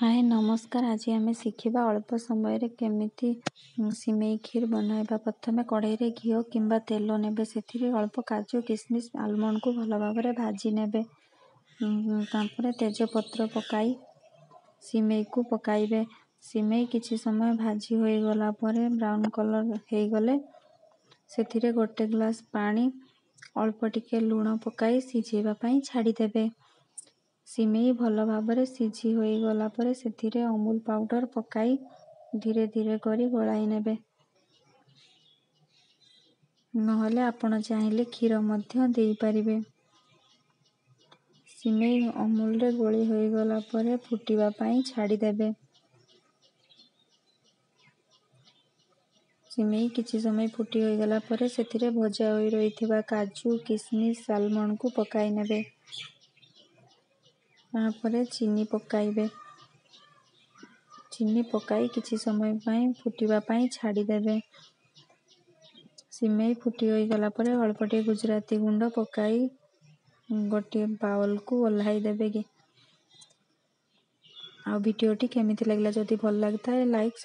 हाय नमस्कार। आज आम शिखा अल्प समय केमिति सिमेई खीर बनइबा। प्रथमे कढ़ई रे घी किंबा तेल नेबे। सेथिरे अल्प काजू किशमिश आलमंड को भल भाव भाजी नेबे। तापर तेजपत्र पकाई सिमेई को पकाइबे। सिमेई किछि समय भाजी होई गला परे ब्राउन कलर हे गले सेथिरे गोटे ग्लास पानी अल्प टिके लूण पकाई सिझेबा पई छाड़ी देबे। सिमेई भल भाव सिझी होई गला परे सेथिरे अमूल पाउडर पकाई धीरे धीरे करी गोलाई नेबे। नहले आपण चाहिले क्षीर मध्य देई परिबे। सिमेई अमूल रे गोली होई गला परे फुटिबा पई छाड़ी देबे। सिमेई किछि समय फुटी होई गला परे सेथिरे भजा होई रहिथिबा काजू किशमिश आलमंड को पकाई नेबे। तापरे चीनी पकाइबे। चीनी पकाई किछि समय पई फुटिबा पई छाड़ी देबे। सिमेई फुटी होई गला परे अल्प टे गुजराती गुंड पकाई गोटे बाउल को ओल्हाई देबे गे। आ वीडियोटी केमिति लागला जदि भल लागता है लाइक